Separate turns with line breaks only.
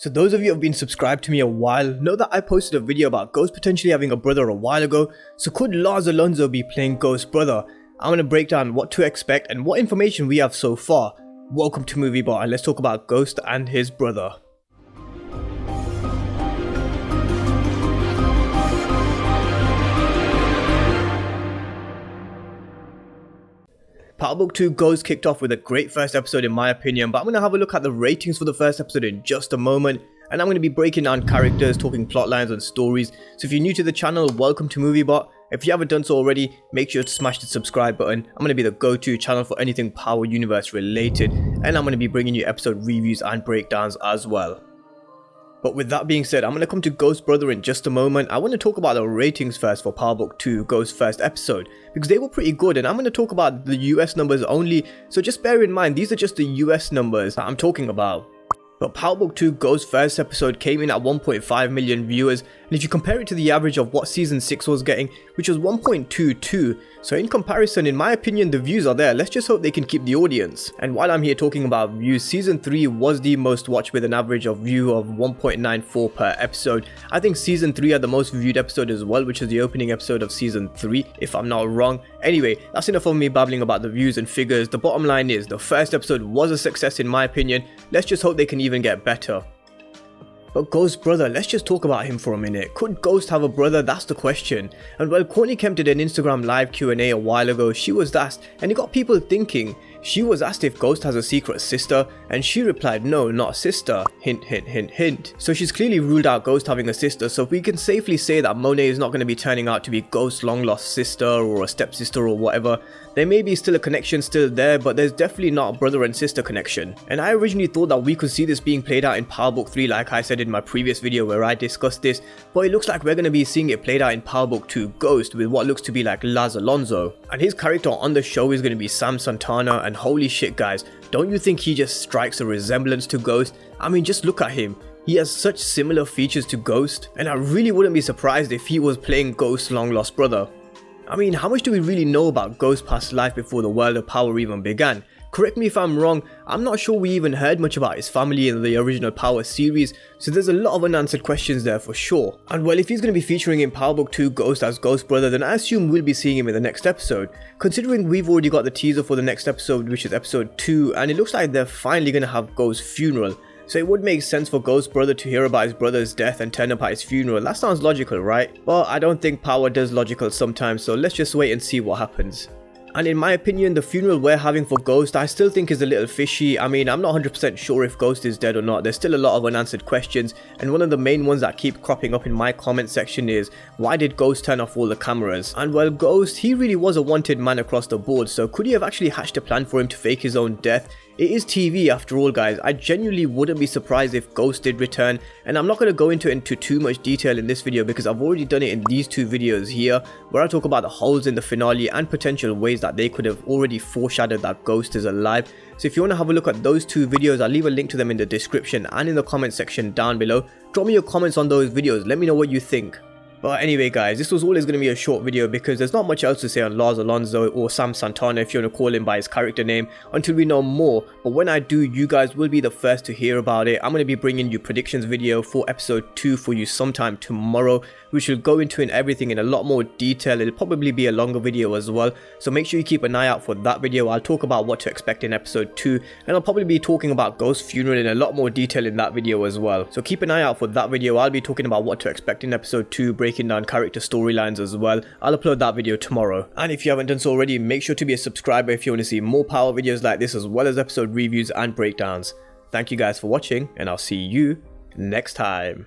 So those of you who have been subscribed to me a while know that I posted a video about Ghost potentially having a brother a while ago. So could Alonso be playing Ghost's brother? I'm going to break down what to expect and what information we have so far. Welcome to MovieBot, and let's talk about Ghost and his brother. Power Book 2 Ghost kicked off with a great first episode in my opinion, but I'm going to have a look at the ratings for the first episode in just a moment, and I'm going to be breaking down characters, talking plot lines and stories. So if you're new to the channel, welcome to MovieBot. If you haven't done so already, make sure to smash the subscribe button. I'm going to be the go-to channel for anything Power Universe related, and I'm going to be bringing you episode reviews and breakdowns as well. But with that being said, I'm going to come to Ghost's brother in just a moment. I want to talk about the ratings first for Power Book 2 Ghost's first episode, because they were pretty good, and I'm going to talk about the US numbers only, so just bear in mind these are just the US numbers that I'm talking about. But Power Book 2 Ghost's first episode came in at 1.5 million viewers, and if you compare it to the average of what Season 6 was getting, which was 1.22, so in comparison, in my opinion, the views are there. Let's just hope they can keep the audience. And while I'm here talking about views, Season 3 was the most watched with an average of view of 1.94 per episode. I think Season 3 had the most viewed episode as well, which is the opening episode of Season 3, if I'm not wrong. Anyway, that's enough of me babbling about the views and figures. The bottom line is, the first episode was a success in my opinion. Let's just hope they can even get better. But Ghost's brother, let's just talk about him for a minute. Could Ghost have a brother? That's the question. And well, Courtney Kemp did an Instagram live Q&A a while ago. She was asked, and it got people thinking. She was asked if Ghost has a secret sister, and she replied, no, not a sister. Hint, hint, hint, hint. So she's clearly ruled out Ghost having a sister, so we can safely say that Monet is not going to be turning out to be Ghost's long lost sister or a stepsister or whatever. There may be still a connection still there, but there's definitely not a brother and sister connection. And I originally thought that we could see this being played out in Power Book 3 like I said in my previous video where I discussed this, but it looks like we're going to be seeing it played out in Power Book 2 Ghost with what looks to be like Alonso. And his character on the show is going to be Santana, and holy shit guys, don't you think he just strikes a resemblance to Ghost? I mean, just look at him. He has such similar features to Ghost, and I really wouldn't be surprised if he was playing Ghost's long lost brother. I mean, how much do we really know about Ghost's past life before the World of Power even began? Correct me if I'm wrong, I'm not sure we even heard much about his family in the original Power series, so there's a lot of unanswered questions there for sure. And well, if he's going to be featuring in Power Book 2 Ghost as Ghost's brother, then I assume we'll be seeing him in the next episode. Considering we've already got the teaser for the next episode, which is episode 2, and it looks like they're finally going to have Ghost's funeral. So it would make sense for Ghost's brother to hear about his brother's death and turn up at his funeral. That sounds logical, right? But I don't think Power does logical sometimes, so let's just wait and see what happens. And in my opinion, the funeral we're having for Ghost, I still think is a little fishy. I mean, I'm not 100% sure if Ghost is dead or not. There's still a lot of unanswered questions, and one of the main ones that keep cropping up in my comment section is, why did Ghost turn off all the cameras? And well, Ghost, he really was a wanted man across the board, so could he have actually hatched a plan for him to fake his own death? It is TV after all guys. I genuinely wouldn't be surprised if Ghost did return, and I'm not going to go into too much detail in this video because I've already done it in these two videos here where I talk about the holes in the finale and potential ways that they could have already foreshadowed that Ghost is alive. So if you want to have a look at those two videos, I'll leave a link to them in the description and in the comment section down below. Drop me your comments on those videos, let me know what you think. But anyway guys, this was always going to be a short video because there's not much else to say on Alonso or Sam Santana if you want to call him by his character name until we know more. But when I do, you guys will be the first to hear about it. I'm going to be bringing you predictions video for episode 2 for you sometime tomorrow, which will go into everything in a lot more detail. It'll probably be a longer video as well, so make sure you keep an eye out for that video. I'll talk about what to expect in episode 2, and I'll probably be talking about Ghost's funeral in a lot more detail in that video as well. So keep an eye out for that video. I'll be talking about what to expect in episode 2, breaking down character storylines as well. I'll upload that video tomorrow. And if you haven't done so already, make sure to be a subscriber if you want to see more Power videos like this as well as episode reviews and breakdowns. Thank you guys for watching, and I'll see you next time.